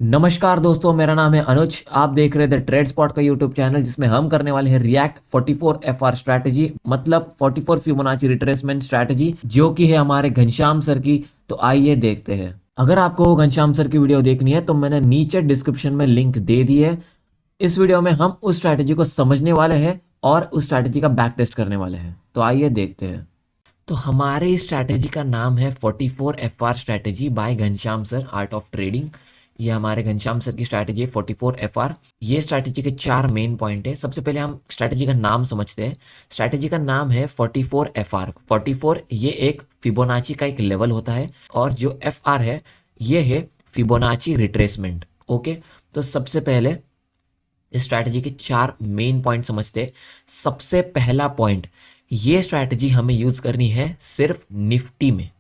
नमस्कार दोस्तों, मेरा नाम है अनुज। आप देख रहे थे ट्रेड स्पॉट का यूट्यूब चैनल, जिसमें हम करने वाले हैं रिएक्ट 44 FR स्ट्रैटेजी, मतलब 44 फिबोनाची रिट्रेसमेंट स्ट्रैटेजी, जो कि है हमारे घनश्याम सर की। तो आइए देखते हैं। अगर आपको घनश्याम सर की वीडियो देखनी है तो मैंने नीचे डिस्क्रिप्शन में लिंक दे दी है। इस वीडियो में हम उस स्ट्रैटेजी को समझने वाले हैं और उस स्ट्रैटेजी का बैक टेस्ट करने वाले हैं। तो आइए देखते हैं। तो हमारे इस स्ट्रैटेजी का नाम है 44 FR strategy by Ghanshyam sir, art of trading. ये हमारे घनश्याम सर की स्ट्रैटेजी है 44 FR। ये स्ट्रैटेजी के 4 मेन पॉइंट है। सबसे पहले हम स्ट्रैटेजी का नाम समझते हैं। स्ट्रैटेजी का नाम है 44 FR। 44 ये एक फिबोनाची का एक लेवल होता है, और जो FR है ये है फिबोनाची रिट्रेसमेंट। ओके, तो सबसे पहले इस स्ट्रैटेजी के 4 मेन पॉइंट समझते हैं। सबसे पहला पॉइंट, ये स्ट्रैटेजी हमें यूज करनी है सिर्फ निफ्टी में।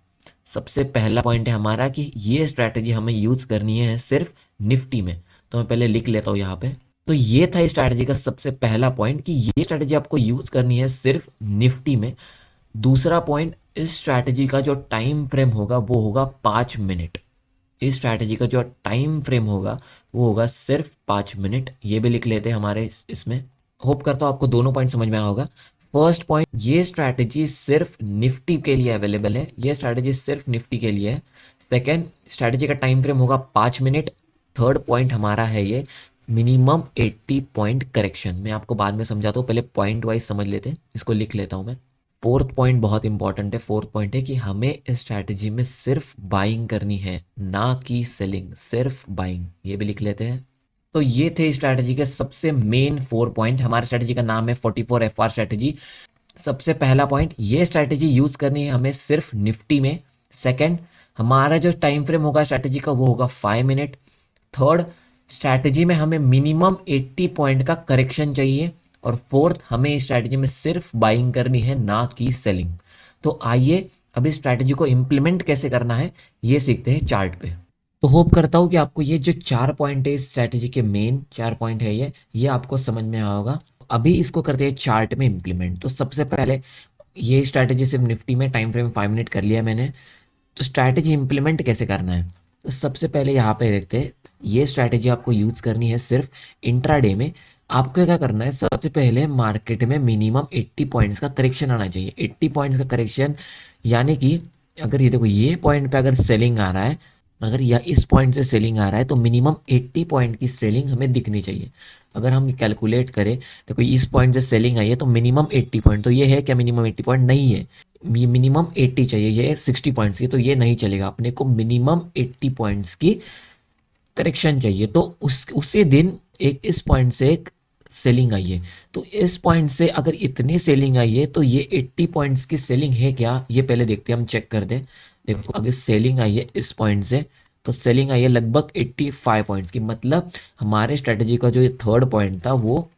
सबसे पहला पॉइंट है हमारा कि ये स्ट्रैटेजी हमें यूज करनी है सिर्फ निफ्टी में। तो मैं पहले लिख लेता हूँ यहाँ पे। तो ये था इस स्ट्रैटेजी का सबसे पहला पॉइंट कि ये स्ट्रैटेजी आपको यूज करनी है सिर्फ निफ्टी में। दूसरा पॉइंट, इस स्ट्रैटेजी का जो टाइम फ्रेम होगा वो होगा 5 मिनट। इस स्ट्रैटेजी का जो टाइम फ्रेम होगा वो होगा सिर्फ 5 मिनट। ये भी लिख लेते हैं हमारे इसमें। होप करता हूँ आपको दोनों पॉइंट समझ में आया होगा। फर्स्ट पॉइंट, ये स्ट्रैटेजी सिर्फ निफ्टी के लिए अवेलेबल है। ये स्ट्रैटेजी सिर्फ निफ्टी के लिए है। सेकेंड, स्ट्रैटेजी का टाइम फ्रेम होगा 5 मिनट। थर्ड पॉइंट हमारा है ये मिनिमम 80 पॉइंट करेक्शन। मैं आपको बाद में समझाता हूँ, पहले पॉइंट वाइज समझ लेते हैं। इसको लिख लेता हूँ मैं। फोर्थ पॉइंट बहुत इंपॉर्टेंट है। फोर्थ पॉइंट है कि हमें इस स्ट्रैटेजी में सिर्फ बाइंग करनी है, ना कि सेलिंग, सिर्फ बाइंग। ये भी लिख लेते हैं। तो ये थे इस स्ट्रैटेजी के सबसे मेन 4 पॉइंट। हमारी स्ट्रैटेजी का नाम है 44 FR स्ट्रैटेजी। सबसे पहला पॉइंट, ये स्ट्रैटेजी यूज करनी है हमें सिर्फ निफ्टी में। सेकंड, हमारा जो टाइम फ्रेम होगा स्ट्रैटेजी का वो होगा 5 मिनट। थर्ड, स्ट्रैटेजी में हमें मिनिमम 80 पॉइंट का करेक्शन चाहिए। और फोर्थ, हमें इस स्ट्रैटेजी में सिर्फ बाइंग करनी है, ना कि सेलिंग। तो आइए अब इस स्ट्रैटेजी को इम्प्लीमेंट कैसे करना है ये सीखते हैं चार्ट पे। तो होप करता हूँ कि आपको ये जो 4 पॉइंट है इस स्ट्रैटेजी के मेन 4 पॉइंट है ये आपको समझ में आया होगा। अभी इसको करते हैं चार्ट में इम्प्लीमेंट। तो सबसे पहले ये स्ट्रैटेजी सिर्फ निफ्टी में टाइम फ्रेम 5 मिनट कर लिया मैंने। तो स्ट्रैटेजी इम्प्लीमेंट कैसे करना है, तो सबसे पहले यहाँ पे देखते हैं। ये स्ट्रैटेजी आपको यूज करनी है सिर्फ इंट्राडे में। आपको क्या करना है, सबसे पहले मार्केट में मिनिमम 80 पॉइंट्स का करेक्शन आना चाहिए। 80 पॉइंट्स का करेक्शन यानी कि अगर ये देखो, ये पॉइंट पे अगर सेलिंग आ रहा है, अगर या इस पॉइंट से सेलिंग आ रहा है, तो मिनिमम 80 पॉइंट की सेलिंग हमें दिखनी चाहिए। अगर हम कैलकुलेट करें, देखो इस पॉइंट से सेलिंग आई है तो मिनिमम 80 पॉइंट। तो ये है क्या, मिनिमम 80 पॉइंट नहीं है, ये मिनिमम 80 चाहिए। ये 60 पॉइंट्स की, तो ये नहीं चलेगा। अपने को मिनिमम 80 पॉइंट्स की करेक्शन चाहिए। तो उसी दिन एक इस पॉइंट से एक सेलिंग आई है। तो इस पॉइंट से अगर इतनी सेलिंग आई है तो ये 80 पॉइंट्स की सेलिंग है क्या, ये पहले देखते हैं, हम चेक कर दें। देखो अगर सेलिंग आई है इस पॉइंट से, तो सेलिंग आई है लगभग 85 पॉइंट्स की। मतलब हमारे स्ट्रेटजी का जो ये थर्ड पॉइंट था वो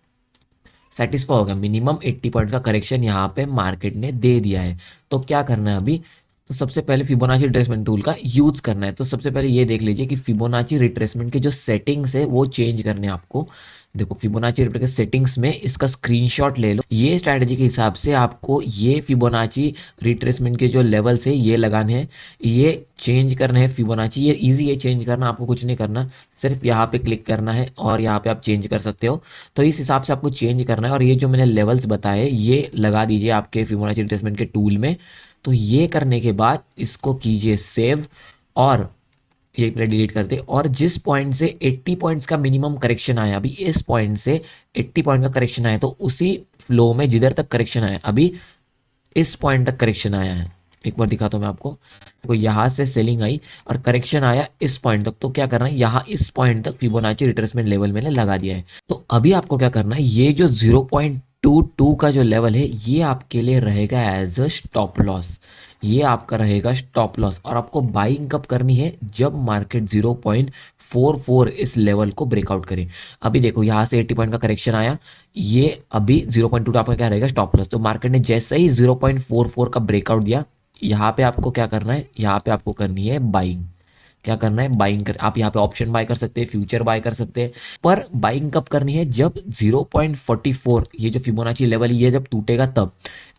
सेटिस्फाई हो गया। मिनिमम 80 पॉइंट्स का करेक्शन यहाँ पे मार्केट ने दे दिया है। तो क्या करना है अभी, तो सबसे पहले फिबोनाची रिट्रेसमेंट टूल का यूज करना है। तो सबसे पहले ये देख लीजिए कि फिबोनाची रिट्रेसमेंट के जो सेटिंग्स है वो चेंज करने हैं आपको। देखो फिबोनाची रिट्रेसमेंट के सेटिंग्स में इसका स्क्रीनशॉट ले लो। ये स्ट्रैटेजी के हिसाब से आपको ये फिबोनाची रिट्रेसमेंट के जो लेवल्स है ये लगाने हैं, ये चेंज करना है फिबोनाची। ये इजी है चेंज करना, आपको कुछ नहीं करना, सिर्फ यहाँ पे क्लिक करना है और यहाँ पे आप चेंज कर सकते हो। तो इस हिसाब से आपको चेंज करना है। और ये जो मैंने लेवल्स बताए ये लगा दीजिए आपके फिबोनाची रिट्रेसमेंट के टूल में। तो ये करने के बाद इसको कीजिए सेव, और ये पहले डिलीट करते। और जिस पॉइंट से 80 पॉइंट्स का मिनिमम करेक्शन आया, अभी इस पॉइंट से 80 पॉइंट का करेक्शन आया, तो उसी फ्लो में जिधर तक करेक्शन आया, अभी इस पॉइंट तक करेक्शन आया है। एक बार दिखाता हूँ मैं आपको। तो यहाँ से सेलिंग आई और करेक्शन आया इस पॉइंट तक। तो क्या करना है, यहाँ इस पॉइंट तक फिबोनाची रिट्रेसमेंट लेवल मैंने लगा दिया है। तो अभी आपको क्या करना है, ये जो 0.22 का जो लेवल है ये आपके लिए रहेगा एज अ स्टॉप लॉस। ये आपका रहेगा स्टॉप लॉस। और आपको बाइंग कब करनी है, जब मार्केट 0.44 इस लेवल को ब्रेकआउट करे। अभी देखो यहाँ से 80 पॉइंट का करेक्शन आया, ये अभी 0.2 आपका क्या रहेगा, स्टॉप लॉस। तो मार्केट ने जैसे ही 0.44 का ब्रेकआउट दिया, यहाँ पे आपको क्या करना है, यहाँ पे आपको करनी है बाइंग। क्या करना है, बाइंग कर। आप यहाँ पे ऑप्शन बाय कर सकते हैं, फ्यूचर बाय कर सकते हैं, पर बाइंग कब करनी है, जब 0.44 ये जो फिबोनाची लेवल ये जब टूटेगा तब।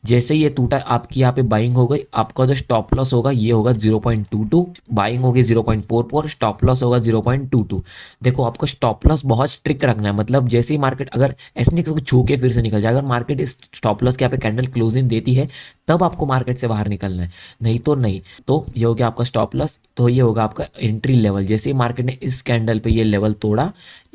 जैसे ये टूटा आपकी यहाँ पे बाइंग हो गई, आपका जो स्टॉप लॉस होगा ये होगा 0.22, बाइंग होगी 0.44, स्टॉप लॉस होगा 0.22। देखो आपको स्टॉप लॉस बहुत स्ट्रिक्ट रखना है, मतलब जैसे ही मार्केट अगर ऐसे नहीं कि छू के फिर से निकल जाए, अगर मार्केट इस स्टॉप लॉस के यहाँ पे कैंडल क्लोजिंग देती है तब आपको मार्केट से बाहर निकलना है, नहीं तो नहीं। तो ये हो गया आपका स्टॉप लॉस, तो ये होगा आपका एंट्री लेवल। जैसे ही मार्केट ने इस कैंडल पे ये लेवल तोड़ा,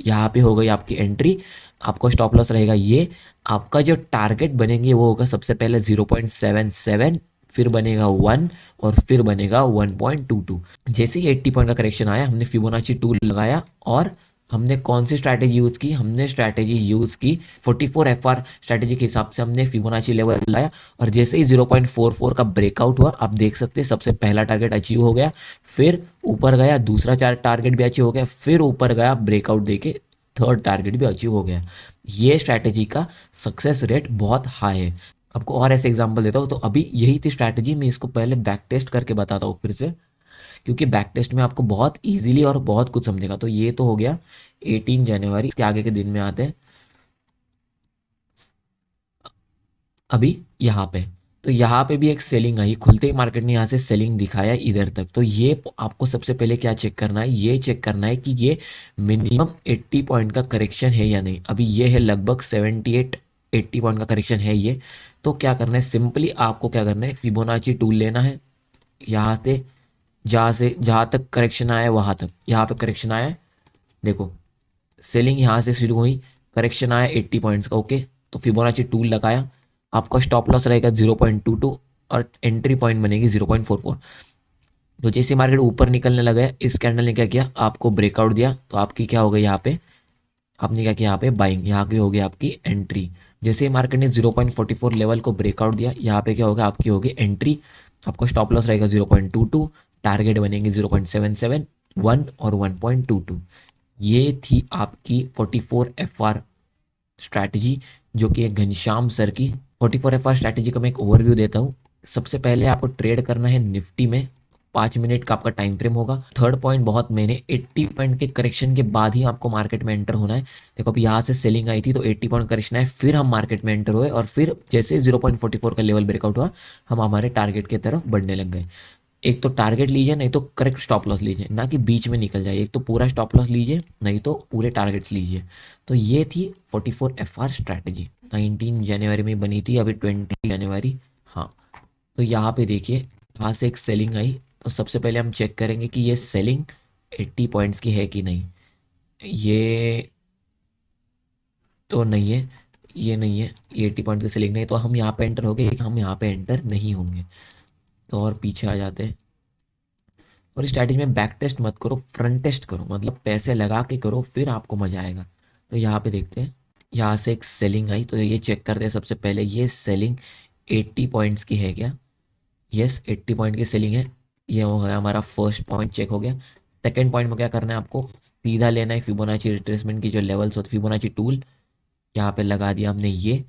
यहाँ पे हो गई आपकी एंट्री, आपको स्टॉप लॉस रहेगा ये। आपका जो टारगेट बनेंगे वो होगा सबसे पहले 0.77, फिर बनेगा 1 और फिर बनेगा 1.22। जैसे ही 80 पॉइंट का करेक्शन आया, हमने फिबोनाची टूल लगाया और हमने कौन सी स्ट्रैटेजी यूज़ की, हमने स्ट्रैटेजी यूज़ की 44 FR स्ट्रैटेजी के हिसाब से हमने फिबोनाची लेवल लाया। और जैसे ही 0.44 का ब्रेकआउट हुआ, आप देख सकते हैं सबसे पहला टारगेट अचीव हो गया, फिर ऊपर गया, दूसरा टारगेट भी अचीव हो गया, फिर ऊपर गया ब्रेकआउट देके थर्ड टारगेट भी अचीव हो गया। ये स्ट्रैटेजी का सक्सेस रेट बहुत हाई है। आपको और ऐसे एग्जांपल देता हूँ। तो अभी यही थी स्ट्रैटेजी, मैं इसको पहले बैक टेस्ट करके बताता हूँ फिर से, क्योंकि बैक टेस्ट में आपको बहुत इजीली और बहुत कुछ समझेगा। तो ये तो हो गया 18 जनवरी के आगे के दिन में आते हैं अभी यहाँ पे। तो यहाँ पे भी एक सेलिंग आई, खुलते ही मार्केट ने यहाँ से सेलिंग दिखाया इधर तक। तो ये आपको सबसे पहले क्या चेक करना है, ये चेक करना है कि ये मिनिमम 80 पॉइंट का करेक्शन है या नहीं। अभी ये है लगभग 78-80 पॉइंट का करेक्शन है ये। तो क्या करना है, सिंपली आपको क्या करना है, फिबोनाची टूल लेना है, यहाँ से जहाँ तक करेक्शन आया है वहाँ तक, यहाँ पे करेक्शन आया है, देखो सेलिंग यहाँ से शुरू हुई, करेक्शन आया 80 पॉइंट्स का, ओके। तो फिबोनाची टूल लगाया, आपका स्टॉप लॉस रहेगा 0.22 और एंट्री पॉइंट बनेगी 0.44। तो जैसे मार्केट ऊपर निकलने लगा, इस कैंडल ने क्या किया, आपको ब्रेकआउट दिया, तो आपकी क्या हो गई यहाँ पे, आपने क्या किया यहाँ पे बाइंग, यहाँ की हो गई आपकी एंट्री। जैसे ही मार्केट ने 0.44 लेवल को ब्रेकआउट दिया, यहाँ पे क्या होगा, आपकी होगी एंट्री। आपका स्टॉप लॉस रहेगा 0.22, टारगेट बनेंगे 0.77, 1 और 1.22। ये थी आपकी 44 FR स्ट्रैटेजी, जो कि है घनश्याम सर की। 44 FR स्ट्रैटेजी का मैं एक ओवरव्यू देता हूँ। सबसे पहले आपको ट्रेड करना है निफ्टी में, 5 मिनट का आपका टाइम फ्रेम होगा। थर्ड पॉइंट बहुत मैंने 80 पॉइंट के करेक्शन के बाद ही आपको मार्केट में एंटर होना है। देखो अभी यहाँ से सेलिंग आई थी तो 80 पॉइंट करेक्शन है, फिर हम मार्केट में एंटर हुए और फिर जैसे 0.44 का लेवल ब्रेकआउट हुआ, हम हमारे टारगेट की तरफ बढ़ने लग गए। एक तो टारगेट लीजिए, नहीं तो करेक्ट स्टॉप लॉस लीजिए, ना कि बीच में निकल जाए। एक तो पूरा स्टॉप लॉस लीजिए, नहीं तो पूरे टारगेट्स लीजिए। तो ये थी 44 FR स्ट्रैटेजी, 19 जनवरी में बनी थी, अभी 20 जनवरी। हाँ, तो यहाँ पे देखिए, यहाँ से एक सेलिंग आई। तो सबसे पहले हम चेक करेंगे कि ये सेलिंग 80 पॉइंट्स की है कि नहीं। ये तो नहीं है, ये नहीं है, ये 80 पॉइंट की सेलिंग नहीं। तो हम यहाँ पे एंटर हो गए, हम यहाँ पे एंटर नहीं होंगे। तो और पीछे आ जाते हैं। और इस स्ट्रैटेजी में बैक टेस्ट मत करो, फ्रंट टेस्ट करो, मतलब पैसे लगा के करो, फिर आपको मजा आएगा। तो यहाँ पे देखते हैं, यहाँ से एक सेलिंग आई, तो ये चेक करते हैं सबसे पहले, ये सेलिंग 80 पॉइंट्स की है क्या। यस, 80 पॉइंट की सेलिंग है। ये हो गया हमारा फर्स्ट पॉइंट चेक हो गया। सेकंड पॉइंट में क्या करना है, आपको सीधा लेना है फिबोनाची रिट्रेसमेंट की जो लेवल्स होते, फिबोनाची टूल यहाँ पे लगा दिया हमने। ये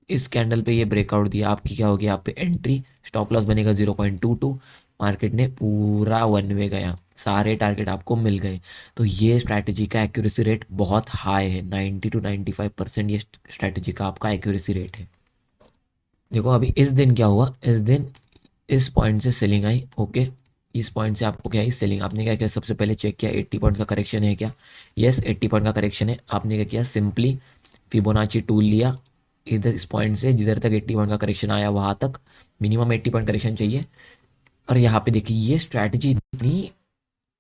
इस कैंडल पे ये ब्रेकआउट दिया, आपकी क्या होगी, आप पे एंट्री, स्टॉप लॉस बनेगा 0.22। मार्केट ने पूरा वन वे गया, सारे टारगेट आपको मिल गए। तो ये स्ट्रैटेजी का एक्यूरेसी रेट बहुत हाई है, 90 to 95% ये स्ट्रैटेजी का आपका एक्यूरेसी रेट है। देखो अभी इस दिन क्या हुआ, इस दिन इस पॉइंट से सेलिंग आई, ओके। इस पॉइंट से आपको क्या है, सेलिंग। आपने क्या किया, सबसे पहले चेक किया 80 पॉइंट का करेक्शन है क्या। यस, 80 पॉइंट का करेक्शन है। आपने क्या किया, सिंपली फिबोनाची टूल लिया, इधर इस पॉइंट से जिधर तक 80 पॉइंट का करेक्शन आया वहाँ तक मिनिमम 80 पॉइंट करेक्शन चाहिए। और यहाँ पे देखिए ये स्ट्रैटेजी इतनी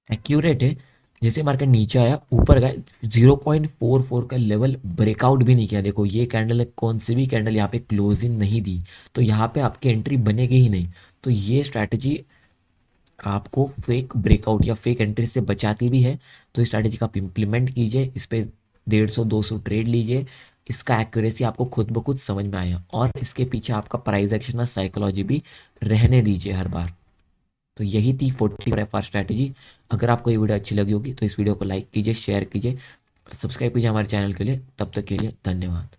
एक्यूरेट है, जैसे मार्केट नीचे आया ऊपर गया, 0.44 का लेवल ब्रेकआउट भी नहीं किया। देखो ये कैंडल है, कौन सी भी कैंडल यहाँ पे क्लोजिंग नहीं दी, तो यहाँ पे आपकी एंट्री बनेगी ही नहीं। तो ये स्ट्रैटेजी आपको फेक ब्रेकआउट या फेक एंट्री से बचाती भी है। तो इस स्ट्रैटेजी का आप इम्प्लीमेंट कीजिए, इस पर 150-200 ट्रेड लीजिए, इसका एक्यूरेसी आपको खुद ब खुद समझ में आया। और इसके पीछे आपका प्राइस एक्शन और साइकोलॉजी भी रहने दीजिए हर बार। तो यही थी 44 FR स्ट्रैटेजी। अगर आपको ये वीडियो अच्छी लगी होगी तो इस वीडियो को लाइक कीजिए, शेयर कीजिए, सब्सक्राइब कीजिए हमारे चैनल के लिए। तब तक के लिए धन्यवाद।